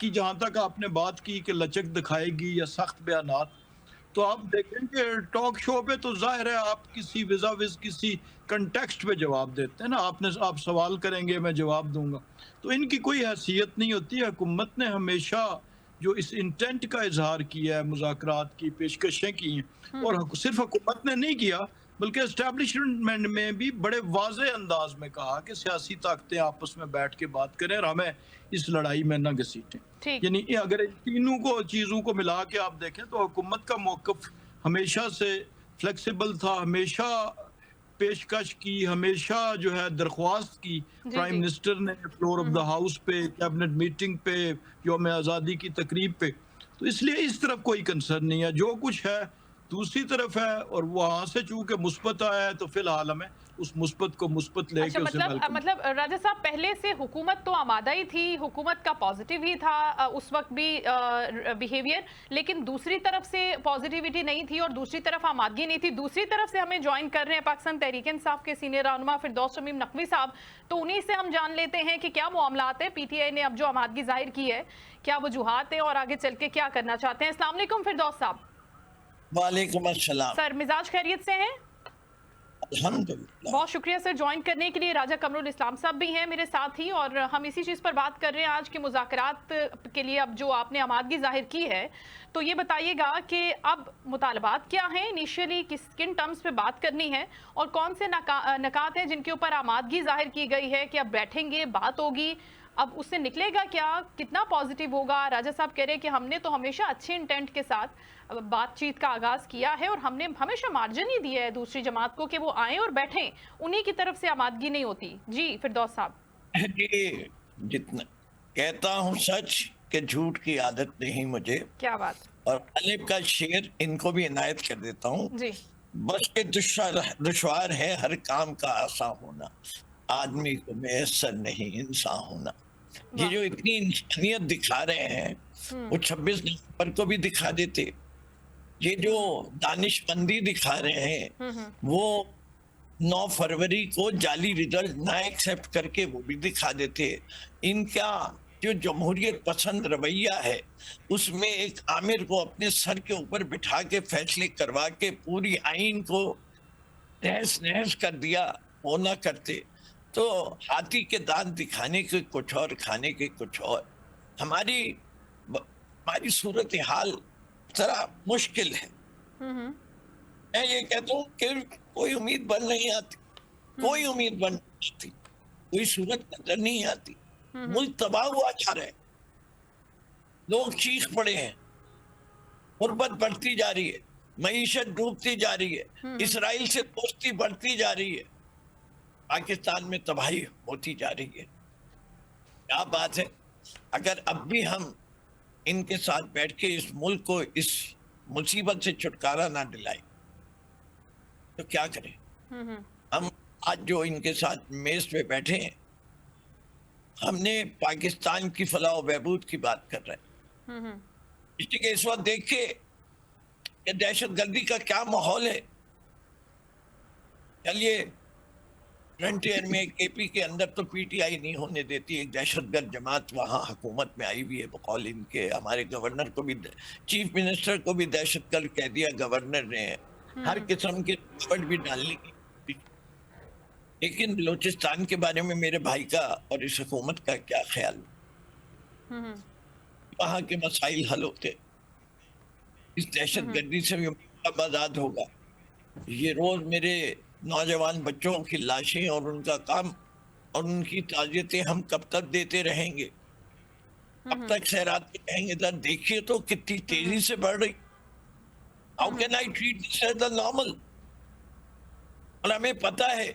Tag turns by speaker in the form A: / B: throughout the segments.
A: باقی جہاں تک آپ نے بات کی کہ لچک دکھائے گی یا سخت بیانات، تو آپ دیکھیں کہ ٹاک شو پہ تو ظاہر ہے آپ کسی وز کسی کنٹیکسٹ پہ جواب دیتے ہیں نا، آپ سوال کریں گے میں جواب دوں گا، تو ان کی کوئی حیثیت نہیں ہوتی. حکومت نے ہمیشہ جو اس انٹینٹ کا اظہار کیا ہے، مذاکرات کی پیشکشیں کی ہیں، اور صرف حکومت نے نہیں کیا بلکہ اسٹیبلشمنٹ میں بھی بڑے واضح انداز میں کہا کہ سیاسی طاقتیں آپس میں بیٹھ کے بات کریں اور ہمیں اس لڑائی میں نہ گھسیٹیں.
B: ٹھیک.
A: یعنی اگر ان تینوں کو چیزوں کو ملا کے آپ دیکھیں تو حکومت کا موقف ہمیشہ سے فلیکسیبل تھا، ہمیشہ پیشکش کی، ہمیشہ جو ہے درخواست کی.
B: جی
A: پرائم
B: جی.
A: منسٹر نے فلور آف دا ہاؤس پہ، کیبنٹ میٹنگ پہ، یوم آزادی کی تقریب پہ، تو اس لیے اس طرف کوئی کنسرن نہیں ہے. جو کچھ ہے دوسری طرف ہے، اور وہاں سے چونکہ مثبت آیا ہے تو فی الحال ہمیں اس مثبت کو مثبت لے
B: اچھا،
A: کے اسے ویلکم.
B: مطلب راجہ صاحب پہلے سے حکومت تو آمادہ ہی تھی، حکومت کا پازیٹیو ہی تھا اس وقت بھی بیہیویئر، لیکن دوسری طرف سے پازیٹیوٹی نہیں تھی اور دوسری طرف آمادگی نہیں تھی. دوسری طرف سے ہمیں جوائن کر رہے ہیں پاکستان تحریک انصاف کے سینئر رہنما فردوس شمیم نقوی صاحب، تو انہی سے ہم جان لیتے ہیں کہ کیا معاملات ہیں. پی ٹی آئی نے اب جو آمادگی ظاہر کی ہے، کیا وجوہات ہیں اور آگے چل کے کیا کرنا چاہتے ہیں. السلام علیکم فردوس صاحب.
C: وعلیکم السلام.
B: سر مزاج خیریت سے ہیں؟
C: الحمدللہ.
B: بہت شکریہ سر جوائن کرنے کے لیے. راجہ قمر الاسلام صاحب بھی ہیں میرے ساتھ ہی، اور ہم اسی چیز پر بات کر رہے ہیں آج کے مذاکرات کے لیے اب جو آپ نے آمادگی ظاہر کی ہے. تو یہ بتائیے گا کہ اب مطالبات کیا ہیں، انیشیلی کن ٹرمز پہ بات کرنی ہے، اور کون سے نکات ہیں جن کے اوپر آمادگی ظاہر کی گئی ہے کہ اب بیٹھیں گے، بات ہوگی، اب اس سے نکلے گا کیا، کتنا پازیٹیو ہوگا. راجہ صاحب کہہ رہے کہ ہم نے تو ہمیشہ اچھے انٹینٹ کے ساتھ بات چیت کا آغاز کیا ہے اور ہم نے ہمیشہ مارجن ہی دیا ہے دوسری جماعت کو کہ وہ آئیں اور بیٹھیں، انہی کی طرف سے آمادگی نہیں ہوتی. جی فردوس صاحب.
C: جی، جتنا کہتا ہوں سچ کہ جھوٹ کی عادت نہیں مجھے،
B: کیا بات.
C: اور غالب کا شعر ان کو بھی عنایت کر دیتا ہوں.
B: جی.
C: بس کہ دشوار ہے ہر کام کا آسان ہونا، آدمی کو میسر نہیں انسان ہونا. یہ جو اتنی انسانیت دکھا رہے ہیں وہ 26 نومبر کو بھی دکھا دیتے. یہ جو دانش مندی دکھا رہے ہیں وہ 9 فروری کو جعلی رزلٹ نہ ایکسپٹ کر کے وہ بھی دکھا دیتے. ان کا جو جمہوریت پسند رویہ ہے اس میں ایک عامر کو اپنے سر کے اوپر بٹھا کے فیصلے کروا کے پوری آئین کو تہس نہس کر دیا، وہ نہ کرتے تو ہاتھی کے دانت دکھانے کے کچھ اور، کھانے کے کچھ اور. ہماری صورتحال ذرا مشکل ہے. میں یہ کہتا ہوں کہ کوئی امید بن نہیں آتی، کوئی امید بن نہیں آتی، کوئی صورت نظر نہیں آتی. ملک تباہ ہوا جا رہا ہے، لوگ چیخ پڑے ہیں، غربت بڑھتی جا رہی ہے، معیشت ڈوبتی جا رہی ہے، اسرائیل سے دوستی بڑھتی جا رہی ہے، پاکستان میں تباہی ہوتی جا رہی ہے. کیا بات ہے. اگر اب بھی ہم ان کے ساتھ بیٹھ کے اس ملک کو اس مصیبت سے چھٹکارا نہ دلائیں تو کیا کریں. ہم آج جو ان کے ساتھ میز پہ بیٹھے ہیں، ہم نے پاکستان کی فلاح و بہبود کی بات کر رہے ہیں. اس لیے کہ اس وقت دیکھیں کہ دہشت گردی کا کیا ماحول ہے. چلیے فرنٹیئر میں کے پی کے اندر تو پی ٹی آئی نہیں ہونے دیتی، ایک دہشت گرد جماعت وہاں حکومت میں آئی ہوئی ہے. بقول ان کے ہمارے گورنر کو بھی، چیف منسٹر کو بھی دہشت گرد کہہ دیا گورنر نے. ہر قسم کے رکاوٹ بھی ڈالنے کی. لیکن بلوچستان کے بارے میں میرے بھائی کا اور اس حکومت کا کیا خیال؟ وہاں کے مسائل حل ہوتے، اس دہشت گردی سے بھی آزاد ہوگا. یہ روز میرے نوجوان بچوں کی لاشیں اور ان کا کام اور ان کی تعزیتیں ہم کب تک دیتے رہیں گے؟ کب تک خیرات کہیں گے؟ ذرا دیکھیے تو کتنی تیزی سے بڑھ رہی. How can I treat this as the normal؟ اور ہمیں پتا ہے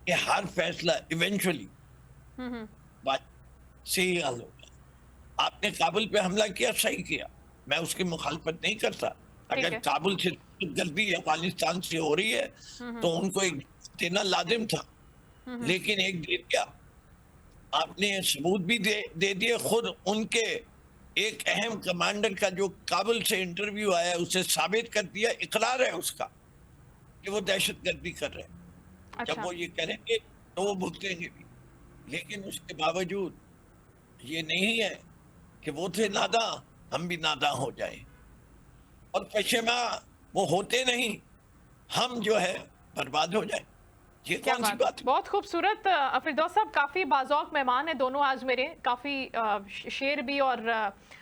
C: کہ ہر فیصلہ ایونچولی بات سے ہی حل ہوگا. آپ نے کابل پہ حملہ کیا، صحیح کیا، میں اس کی مخالفت نہیں کرتا. اگر کابل سے گردی افغانستان سے ہو رہی ہے تو ان کو ایک دینا لازم تھا، لیکن ایک دے دیا. آپ نے ثبوت بھی دے دیے. خود ان کے ایک اہم کمانڈر کا جو کابل سے انٹرویو آیا اسے ثابت کر دیا، اقرار ہے اس کا کہ وہ دہشت گردی کر رہے ہیں. جب وہ یہ کریں گے تو وہ بھگتیں گے بھی. لیکن اس کے باوجود یہ نہیں ہے کہ وہ تھے ناداں، ہم بھی ناداں ہو جائیں، اور پشیما وہ ہوتے نہیں، ہم جو ہے برباد ہو جائیں. یہ
B: کیا
C: کون سی
B: بات،
C: بات ہے؟
B: بہت خوبصورت. فردوس صاحب کافی باذوق مہمان ہیں دونوں آج میرے، کافی شعر بھی اور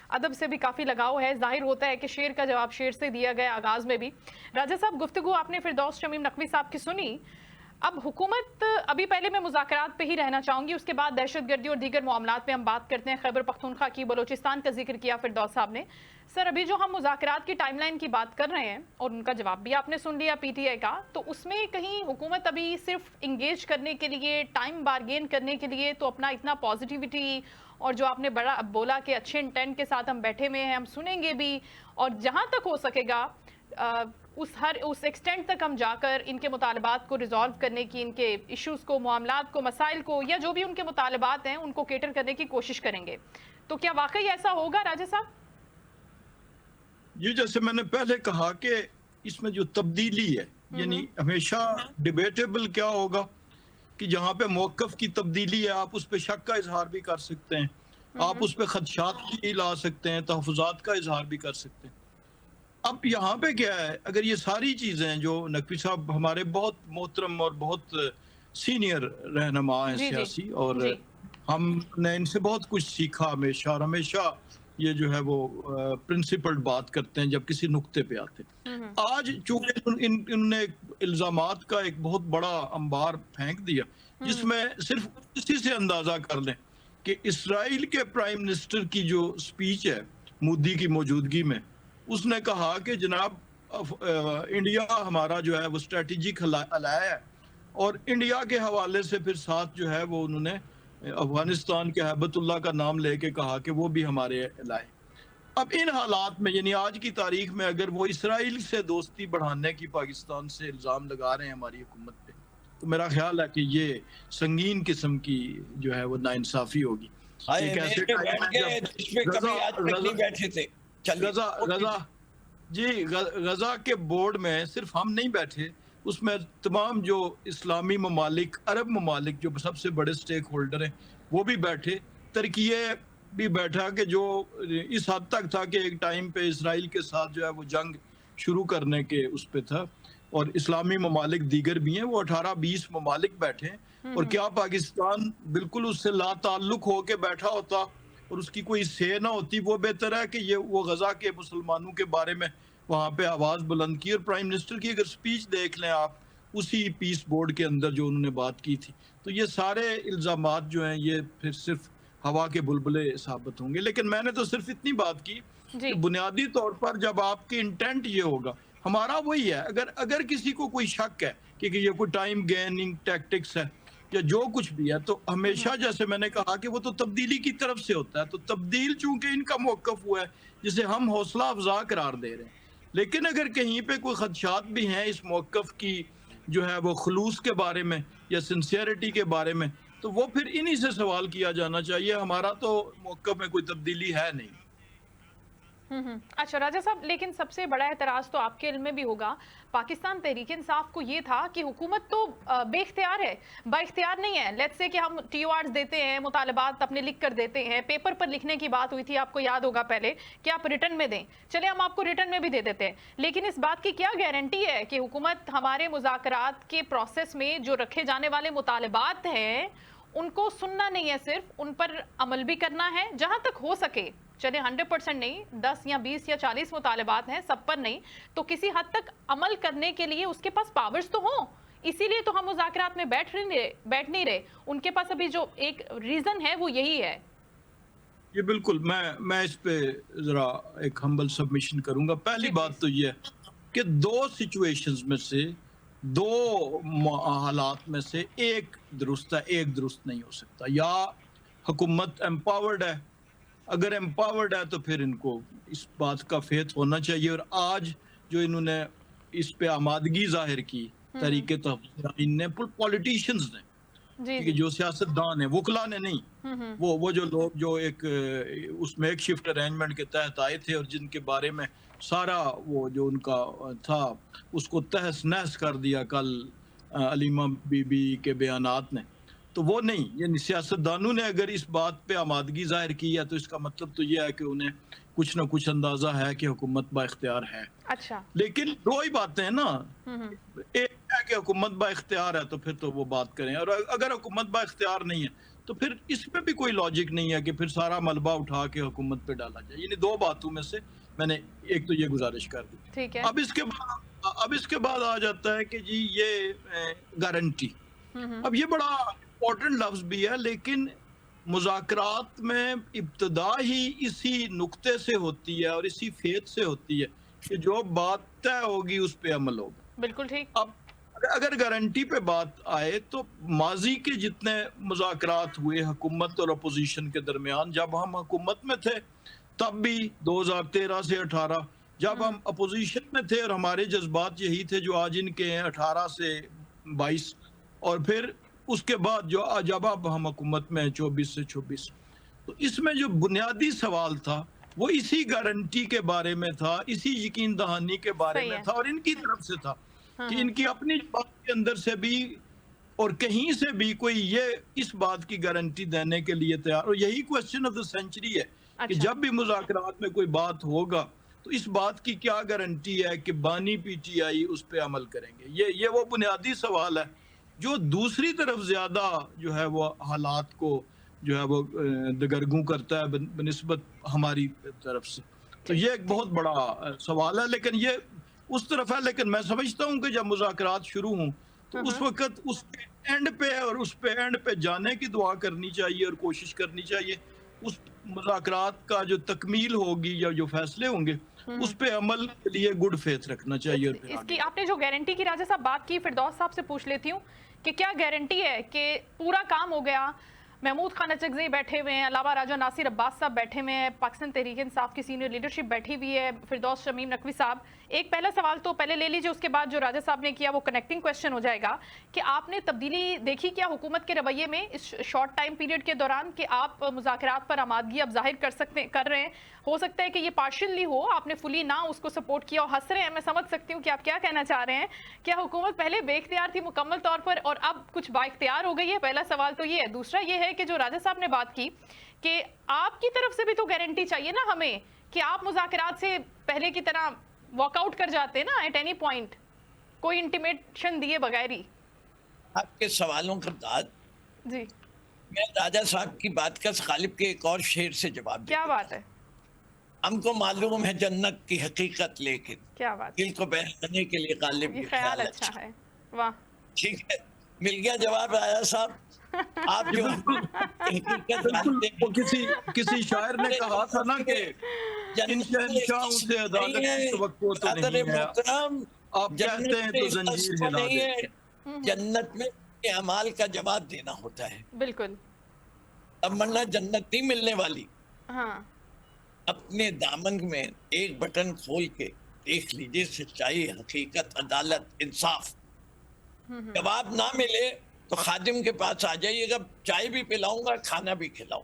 B: ادب سے بھی کافی لگاؤ ہے. ظاہر ہوتا ہے کہ شعر کا جواب شعر سے دیا گیا آغاز میں بھی. راجہ صاحب، گفتگو آپ نے فردوس شمیم نقوی صاحب کی سنی. اب حکومت، ابھی پہلے میں مذاکرات پہ ہی رہنا چاہوں گی، اس کے بعد دہشت گردی اور دیگر معاملات پہ ہم بات کرتے ہیں. خیبر پختونخوا کی، بلوچستان کا ذکر کیا فردوس صاحب نے. سر، ابھی جو ہم مذاکرات کی ٹائم لائن کی بات کر رہے ہیں اور ان کا جواب بھی آپ نے سن لیا پی ٹی آئی کا، تو اس میں کہیں حکومت ابھی صرف انگیج کرنے کے لیے، ٹائم بارگین کرنے کے لیے تو اپنا اتنا پازیٹیوٹی اور جو آپ نے بڑا بولا کہ اچھے انٹینٹ کے ساتھ ہم بیٹھے ہوئے ہیں، ہم سنیں گے بھی، اور جہاں تک ہو سکے گا اس ایکسٹینٹ تک ہم جا کر ان کے مطالبات کو ریزالو کرنے کی، ان کے ایشوز کو، معاملات کو، مسائل کو، یا جو بھی ان کے مطالبات ہیں ان کو کیٹر کرنے کی کوشش کریں گے. تو کیا واقعی ایسا ہوگا راجہ صاحب؟
A: یہ جیسے میں نے پہلے کہا کہ اس میں جو تبدیلی ہے، یعنی ہمیشہ ڈیبیٹیبل کیا ہوگا کہ جہاں پہ موقف کی تبدیلی ہے آپ اس پہ شک کا اظہار بھی کر سکتے ہیں، آپ اس پہ خدشات بھی لا سکتے ہیں، تحفظات کا اظہار بھی کر سکتے ہیں. اب یہاں پہ کیا ہے، اگر یہ ساری چیزیں جو نقوی صاحب ہمارے بہت محترم اور بہت سینئر رہنما ہیں سیاسی، اور ہم نے ان سے بہت کچھ سیکھا ہمیشہ، اور ہمیشہ یہ جو ہے وہ پرنسپلڈ بات کرتے ہیں جب کسی نقطے پہ آتے ہیں. آج چونکہ انہوں نے الزامات کا ایک بہت بڑا انبار پھینک دیا، جس میں صرف اسی سے اندازہ کر لیں کہ اسرائیل کے پرائم منسٹر کی جو سپیچ ہے مودی کی موجودگی میں، اس نے کہا کہ جناب انڈیا ہمارا جو ہے وہ اسٹریٹجک الائے ہے، اور انڈیا کے حوالے سے پھر ساتھ جو ہے وہ انہوں نے افغانستان کے ہیبت اللہ کا نام لے کے کہا کہ وہ بھی ہمارے الائے. اب ان حالات میں، یعنی آج کی تاریخ میں، اگر وہ اسرائیل سے دوستی بڑھانے کی پاکستان سے الزام لگا رہے ہیں ہماری حکومت پہ، تو میرا خیال ہے کہ یہ سنگین قسم کی جو ہے وہ ناانصافی ہوگی. غزہ کے بورڈ میں صرف ہم نہیں بیٹھے، اس میں تمام جو اسلامی ممالک، عرب ممالک جو سب سے بڑے سٹیک ہولڈر ہیں وہ بھی بیٹھے، ترکیہ بھی بیٹھا کہ جو اس حد تک تھا کہ ایک ٹائم پہ اسرائیل کے ساتھ جو ہے وہ جنگ شروع کرنے کے اس پہ تھا، اور اسلامی ممالک دیگر بھی ہیں، وہ 18-20 ممالک بیٹھے ہیں. اور کیا پاکستان بالکل اس سے لا تعلق ہو کے بیٹھا ہوتا اور اس کی کوئی سے نہ ہوتی؟ وہ بہتر ہے کہ وہ غزہ کے مسلمانوں کے بارے میں وہاں پہ آواز بلند کی. اور پرائم منسٹر کی اگر سپیچ دیکھ لیں آپ اسی پیس بورڈ کے اندر جو انہوں نے بات کی تھی، تو یہ سارے الزامات جو ہیں یہ پھر صرف ہوا کے بلبلے ثابت ہوں گے. لیکن میں نے تو صرف اتنی بات کی کہ بنیادی طور پر جب آپ کی انٹینٹ یہ ہوگا، ہمارا وہی ہے، اگر کسی کو کوئی شک ہے کہ یہ کوئی ٹائم گیننگ ٹیکٹکس ہے یا جو کچھ بھی ہے، تو ہمیشہ جیسے میں نے کہا کہ وہ تو تبدیلی کی طرف سے ہوتا ہے. تو تبدیل چونکہ ان کا موقف ہوا ہے جسے ہم حوصلہ افزا قرار دے رہے ہیں، لیکن اگر کہیں پہ کوئی خدشات بھی ہیں اس موقف کی جو ہے وہ خلوص کے بارے میں یا سنسیئرٹی کے بارے میں، تو وہ پھر انہی سے سوال کیا جانا چاہیے. ہمارا تو موقف میں کوئی تبدیلی ہے نہیں.
B: اچھا راجہ صاحب، لیکن سب سے بڑا اعتراض تو آپ کے علم میں بھی ہوگا، پاکستان تحریک انصاف کو یہ تھا کہ حکومت تو بے اختیار ہے، با اختیار نہیں ہے. لیٹس سے کہ ہم ٹی او آرز دیتے ہیں، مطالبات اپنے لکھ کر دیتے ہیں، پیپر پر لکھنے کی بات ہوئی تھی، آپ کو یاد ہوگا پہلے کہ آپ ریٹرن میں دیں، چلے ہم آپ کو ریٹرن میں بھی دے دیتے ہیں. لیکن اس بات کی کیا گارنٹی ہے کہ حکومت ہمارے مذاکرات کے پروسیس میں جو رکھے جانے والے مطالبات ہیں ان کو سننا نہیں ہے، صرف ان پر عمل بھی کرنا ہے جہاں تک ہو سکے. چلے 100% نہیں، 10 یا 20 یا 40 مطالبات ہیں، سب پر نہیں، تو کسی حد تک عمل کرنے کے لیے اس کے پاس پاورز تو ہوں. اسی لیے تو ہم مذاکرات میں بیٹھ نہیں رہے. ان کے پاس ابھی جو ایک ریزن ہے وہ یہی ہے.
A: یہ بالکل میں اس پہ ذرا ایک ہمبل سبمیشن کروں گا. پہلی بات تو یہ ہے کہ دو سچویشنز میں سے، دو حالات میں سے ایک درست ہے، ایک درست نہیں ہو سکتا. یا حکومت امپاورڈ ہے، اگر امپاورڈ ہے تو پھر ان کو اس بات کا فیت ہونا چاہیے. اور آج جو انہوں نے اس پہ آمادگی ظاہر کی تحریک تحفظ نے، پولیٹیشنز نے، جو سیاستدان ہیں، وکلا نے نہیں، وہ جو لوگ جو ایک اس میک شفٹ ارینجمنٹ کے تحت آئے تھے اور جن کے بارے میں سارا وہ جو ان کا تھا اس کو تہس نہس کر دیا کل علیمہ بی بی کے بیانات نے. تو وہ نہیں. یہ سیاستدانوں نے اگر اس بات پہ آمادگی ظاہر کی ہے تو اس کا مطلب تو یہ ہے کہ انہیں کچھ نہ کچھ اندازہ ہے کہ حکومت با اختیار ہے.
B: اچھا
A: لیکن دو ہی باتیں ہیں نا, ایک ہے کہ حکومت با اختیار ہے تو پھر تو وہ بات کریں, اور اگر حکومت با اختیار نہیں ہے تو پھر اس میں بھی کوئی لاجک نہیں ہے کہ پھر سارا ملبہ اٹھا کے حکومت پہ ڈالا جائے. یعنی دو باتوں میں سے میں نے ایک تو یہ گزارش کر دی.
B: ٹھیک ہے.
A: اب اس کے بعد آ جاتا ہے کہ جی یہ گارنٹی. اب یہ بڑا امپورٹنٹ لفظ بھی ہے, لیکن مذاکرات میں ابتدا ہی اسی نقطے سے ہوتی ہے اور اسی فیت سے ہوتی ہے کہ جو بات طے ہوگی اس پہ عمل ہوگا.
B: بالکل ٹھیک.
A: اب اگر گارنٹی پہ بات آئے تو ماضی کے جتنے مذاکرات ہوئے حکومت اور اپوزیشن کے درمیان, جب ہم حکومت میں تھے تب بھی 2013 سے 18, جب ہم اپوزیشن میں تھے اور ہمارے جذبات یہی تھے جو آج ان کے ہیں 18 سے 22, اور پھر اس کے بعد جو جب اب ہم حکومت میں 24 سے 26, تو اس میں جو بنیادی سوال تھا وہ اسی گارنٹی کے بارے میں تھا, اسی یقین دہانی کے بارے میں تھا, اور ان کی طرف سے تھا کہ ان کی اپنی بات کے اندر سے بھی اور کہیں سے بھی کوئی یہ اس بات کی گارنٹی دینے کے لیے تیار. اور یہی کوسچن آف دا سینچری ہے کہ جب بھی مذاکرات میں کوئی بات ہوگا تو اس بات کی کیا گارنٹی ہے کہ بانی پی ٹی آئی اس پہ عمل کریں گے. یہ وہ بنیادی سوال ہے جو دوسری طرف زیادہ جو ہے وہ حالات کو جو ہے وہ دگرگوں کرتا ہے بنسبت ہماری طرف سے. تو یہ ایک بہت بڑا سوال ہے, لیکن یہ اس طرف ہے. لیکن میں سمجھتا ہوں کہ جب مذاکرات شروع ہوں تو اس وقت اس کے اینڈ پہ اور اس پہ اینڈ پہ جانے کی دعا کرنی چاہیے اور کوشش کرنی چاہیے. اس مذاکرات کا جو تکمیل ہوگی یا جو فیصلے ہوں گے اس پہ عمل کے لیے گڈ فیتھ رکھنا چاہیے. اور
B: اس کی آپ نے جو گارنٹی کی راجہ صاحب بات کی, فردوس صاحب سے پوچھ لیتی ہوں کہ کیا گارنٹی ہے کہ پورا کام ہو گیا؟ محمود خان اچکزئی بیٹھے ہوئے ہیں, علاوہ راجہ ناصر عباس صاحب بیٹھے ہوئے ہیں, پاکستان تحریک انصاف کی سینئر لیڈرشپ بیٹھی ہوئی ہے, فردوس شمیم نقوی صاحب. ایک پہلا سوال تو پہلے لے لیجئے, اس کے بعد جو راجہ صاحب نے کیا وہ کنیکٹنگ کویسچن ہو جائے گا کہ آپ نے تبدیلی دیکھی کیا حکومت کے رویے میں اس شارٹ ٹائم پیریڈ کے دوران کہ آپ مذاکرات پر آمادگی اب ظاہر کر رہے ہیں؟ ہو سکتا ہے کہ یہ پارشلی ہو, آپ نے فلی نہ اس کو سپورٹ کیا اور ہنس رہے ہیں, میں سمجھ سکتی ہوں کہ آپ کیا کہنا چاہ رہے ہیں. کیا حکومت پہلے بے اختیار تھی مکمل طور پر اور اب کچھ با اختیار ہو گئی ہے؟ پہلا سوال تو یہ ہے. دوسرا یہ ہے کہ جو راجہ صاحب نے بات کی کہ آپ کی طرف سے بھی تو گارنٹی چاہیے نا ہمیں کہ آپ مذاکرات سے پہلے کی طرح واک آؤٹ کر جاتے نا ایٹ اینی پوائنٹ, کوئی انٹیمیشن دیے بغیر ہی.
C: آپ کے سوالوں کے بعد
B: جی
C: میں راجہ صاحب کی بات کا غالب کے ایک اور شعر سے جواب
B: کیا بات ہے.
C: ہم کو معلوم ہے جنت کی حقیقت, لیکن
B: کیا بات,
C: دل کو بہلانے کے لیے غالب
B: یہ خیال اچھا ہے. واہ,
C: ٹھیک ہے, مل گیا جواب راجہ صاحب. آپ جو
A: کسی شاعر نے کہا تھا نا کہ ان شہنشاہوں سے عدالت کی توقع تو نہیں ہے, آپ کہتے ہیں تو زنجیر ہلا دے.
C: جنت میں اعمال کا جواب دینا ہوتا ہے.
B: بالکل.
C: اب مرنا جنت نہیں ملنے والی.
B: ہاں,
C: اپنے دامن میں ایک بٹن کھول کے دیکھ لیجئے, سچائی, حقیقت, عدالت, انصاف. جواب نہ ملے تو خادم کے پاس آ جائیے گا, چائے بھی پلاؤں گا, کھانا بھی کھلاؤں,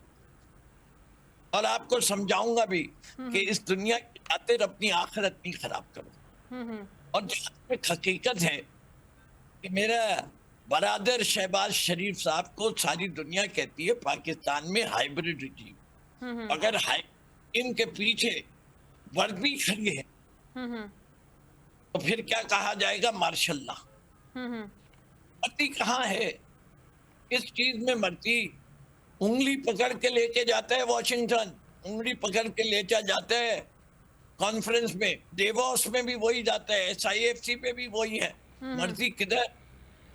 C: اور آپ کو سمجھاؤں گا بھی کہ اس دنیا کی خاطر اپنی آخرت نہیں خراب کرو. اور جہاں ایک حقیقت ہے کہ میرا برادر شہباز شریف صاحب کو ساری دنیا کہتی ہے پاکستان میں ہائیبرڈ رجیم. اگر ان کے پیچھے ورد بھی کھڑی ہے تو پھر کیا کہا جائے گا؟ Martial law. مرتی کہاں ہے اس چیز میں؟ مرتی انگلی پکڑ کے لے کے جاتا ہے واشنگٹن, انگلی پکڑ کے لے جاتا ہے کانفرنس میں, ڈیووس میں بھی وہی جاتا ہے, SIFC پہ بھی وہی ہے. مرتی کدھر؟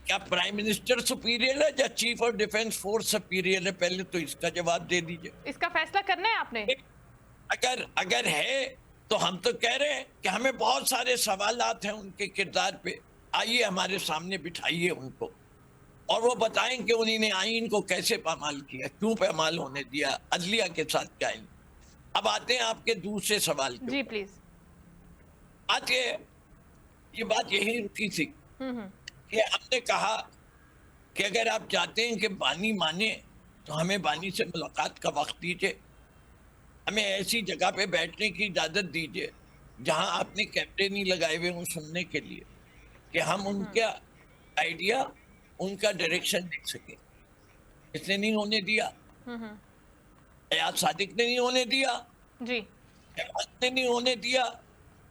C: کیا پرائم منسٹر سپیریئر ہے یا chief of defence force superior ہے؟ پہلے تو اس کا جواب دے دیجئے.
B: اس کا فیصلہ کرنا ہے آپ نے.
C: اگر ہے تو ہم تو کہہ رہے ہیں کہ ہمیں بہت سارے سوالات ہیں ان کے کردار پہ. آئیے ہمارے سامنے بٹھائیے ان کو اور وہ بتائیں کہ انہوں نے آئین کو کیسے پامال کیا, کیوں پامال ہونے دیا, عدلیہ کے ساتھ کیا ہے. اب آتے ہیں آپ کے دوسرے سوال کے.
B: جی پلیز.
C: آج یہ بات یہی رکی تھی کہ ہم نے کہا کہ اگر آپ چاہتے ہیں کہ بانی مانے تو ہمیں بانی سے ملاقات کا وقت دیجئے, ہمیں ایسی جگہ پہ بیٹھنے کی اجازت دیجئے جہاں آپ نے کیمرے نہیں لگائے ہوئے ہوں سننے کے لیے, کہ ہم ان کا آئیڈیا, ان کا ڈائریکشن دیکھ سکیں. اس نے نہیں ہونے دیا, ایاز صادق نے نہیں ہونے دیا,
B: جی
C: نے نہیں ہونے دیا,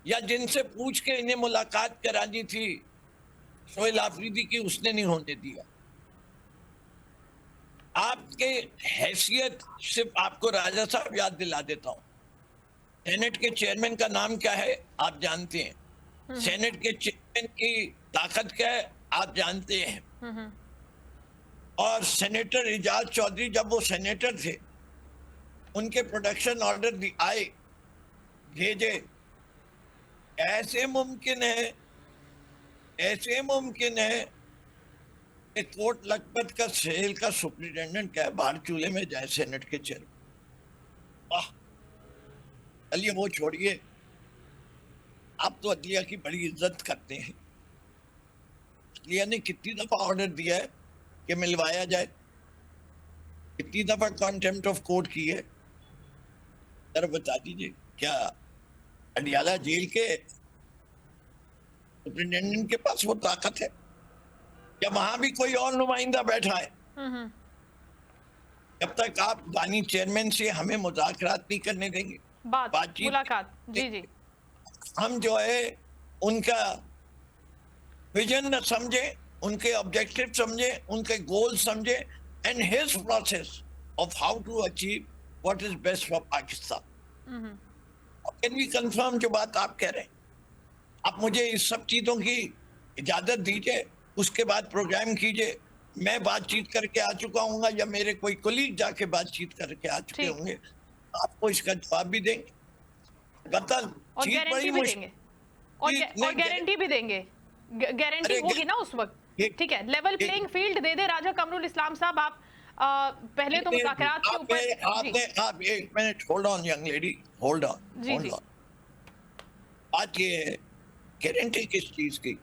C: یا جن سے پوچھ کے انہیں ملاقات کرانی تھی سہیل آفریدی کی, اس نے نہیں ہونے دیا. آپ کے حیثیت صرف آپ کو راجہ صاحب یاد دلا دیتا ہوں, سینٹ کے چیئرمین کا نام کیا ہے آپ جانتے ہیں, سینٹ کے چیئرمین کی طاقت کیا ہے آپ جانتے ہیں, اور سینیٹر اعجاز چودھری جب وہ سینیٹر تھے ان کے پروڈکشن آرڈر آئے بھیجے, ایسے ممکن ہے کہ کوٹ لکھپت کا سیل کا سپرنٹینڈنٹ کیا ہے باہر چولہے میں جائے سینٹ کے چیئرمین. چلیے وہ چھوڑیے, آپ تو عدلیہ کی بڑی عزت کرتے ہیں. عدلیہ نے کتنی دفعہ آرڈر دیا ہے کہ ملوایا جائے, کتنی دفعہ کانٹیمپٹ آف کورٹ کی ہے, ذرا بتا دیجیے. کیا اڈیالہ جیل کے سپرنٹینڈنٹ کے پاس وہ طاقت ہے, یا وہاں بھی کوئی اور نمائندہ بیٹھا ہے؟ جب تک آپ بانی چیئرمین سے ہمیں مذاکرات نہیں کرنے دیں گے,
B: بات
C: چیت
B: ملاقات, جی جی
C: ہم جو ہے ان کا ویژن نہ سمجھیں, ان کے آبجیکٹو سمجھیں, ان کے گول سمجھیں, and his process of how to achieve what is best for Pakistan. Can we confirm جو بات آپ کہہ رہے ہیں؟ آپ مجھے اس سب چیزوں کی اجازت دیجئے, اس کے بعد پروگرام کیجئے. میں بات چیت کر کے آ چکا ہوں گا, یا میرے کوئی کولیگ جا کے بات چیت کر کے آ چکے ہوں گے, آپ کو اس کا جواب بھی دیں گے,
B: اور گارنٹی بھی دیں گے, اور گارنٹی بھی دیں گے, گارنٹی ہوگی نا اس وقت. ٹھیک ہے, لیول پلینگ فیلڈ دے دے راجہ قمر الاسلام صاحب. آپ پہلے تو مذاکرات کے اوپر,
C: آپ ایک minute hold on young lady, hold on. بات یہ ہے گارنٹی کس چیز کی,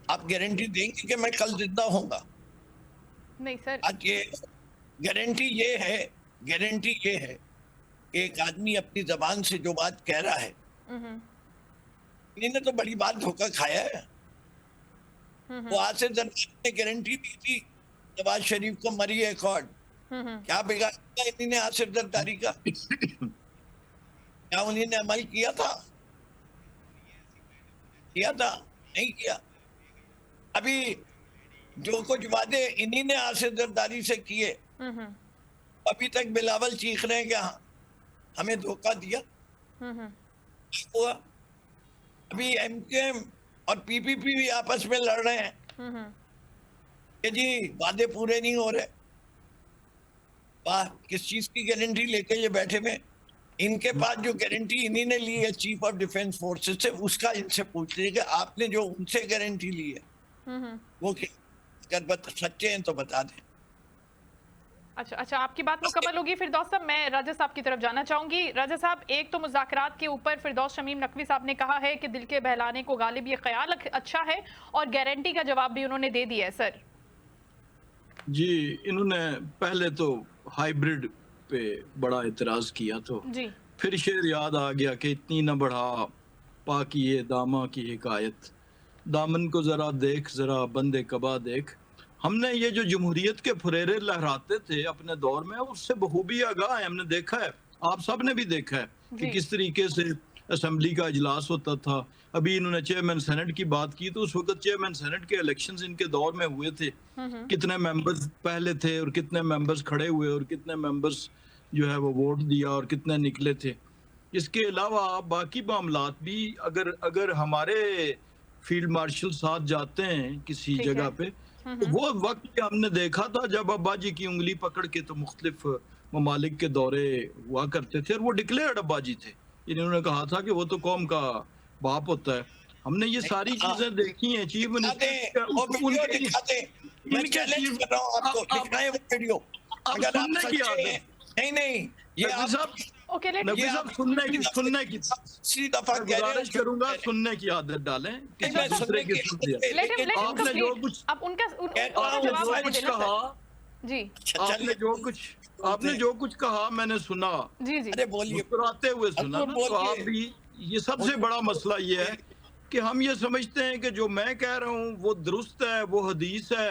C: آپ گارنٹی دیں گے کہ میں کل زندہ ہوں گا؟
B: نہیں سر,
C: آج یہ گارنٹی یہ ہے کہ ایک آدمی اپنی زبان سے جو بات کہہ رہا ہے, انہوں نے تو بڑی بات دھوکہ کھایا ہے. وہ آصف زرداری نے گارنٹی دی تھی نواز شریف کو مری ایکارڈ, کیا بگاڑا انہوں نے آصف زرداری کا؟ کیا انہوں نے عمل کیا تھا؟ نہیں کیا. ابھی جو کچھ وعدے انہی نے آصف زرداری سے کیے, ابھی تک بلاول چیخ رہے ہیں کہ ہمیں دھوکہ دیا ہوا. ابھی ایم کیو ایم اور پی پی پی بھی آپس میں لڑ رہے ہیں کہ جی وعدے پورے نہیں ہو رہے. واہ, کس چیز کی گارنٹی لے کے یہ بیٹھے ہوئے؟ ان کے پاس جو گارنٹی انہی نے لی ہے چیف آف ڈیفنس فورسز سے, اس کا ان سے پوچھ لیجیے کہ آپ نے جو ان سے گارنٹی لی ہے وہ اگر سچے ہیں تو بتا دیں.
B: اچھا آپ کی بات مکمل ہوگی. فردوس صاحب, میں راجہ صاحب کی طرف جانا چاہوں گی. راجہ صاحب, ایک تو مذاکرات کے اوپر فردوس شمیم نقوی صاحب نے کہا ہے کہ دل کے بہلانے کو غالب یہ خیال اچھا ہے, اور گارنٹی کا جواب بھی انہوں نے دے دیا ہے. سر
A: جی, انہوں نے پہلے تو ہائیبرڈ پہ بڑا اعتراض کیا, تو
B: جی
A: پھر شعر یاد آ گیا کہ اتنی نہ بڑھا پاکیے داماں کی حکایت, دامن کو ذرا دیکھ, ذرا بندے کبا دیکھ. ہم نے یہ جو جمہوریت کے پھریرے لہراتے تھے اپنے دور میں, اس سے بخوبی آگاہ ہے. ہم نے دیکھا ہے, آپ سب نے بھی دیکھا ہے کہ کس طریقے سے اسمبلی کا اجلاس ہوتا تھا. ابھی انہوں نے چیئرمین سینٹ کی بات کی, تو اس وقت چیئرمین سینٹ کے الیکشنز ان کے دور میں ہوئے تھے. کتنے ممبرز پہلے تھے اور کتنے ممبرز کھڑے ہوئے اور کتنے ممبرز جو ہے وہ ووٹ دیا اور کتنے نکلے تھے. اس کے علاوہ باقی معاملات بھی, اگر ہمارے فیلڈ مارشل ساتھ جاتے ہیں کسی جگہ پہ, وہ وقت ہم نے دیکھا تھا جب ابا جی کی انگلی پکڑ کے تو مختلف ممالک کے دورے ہوا کرتے تھے, اور وہ ڈکلیئرڈ ابا جی تھے. انہوں نے کہا تھا کہ وہ تو قوم کا باپ ہوتا ہے. ہم نے یہ ساری چیزیں دیکھی ہیں. چیف منسٹر گزارش کروں گا سننے کی عادت ڈالیں. آپ نے جو کچھ کہا, آپ نے جو کچھ کہا میں نے سنا, مسکراتے ہوئے سنا. تو آپ بھی, یہ سب سے بڑا مسئلہ یہ ہے کہ ہم یہ سمجھتے ہیں کہ جو میں کہہ رہا ہوں وہ درست ہے, وہ حدیث ہے,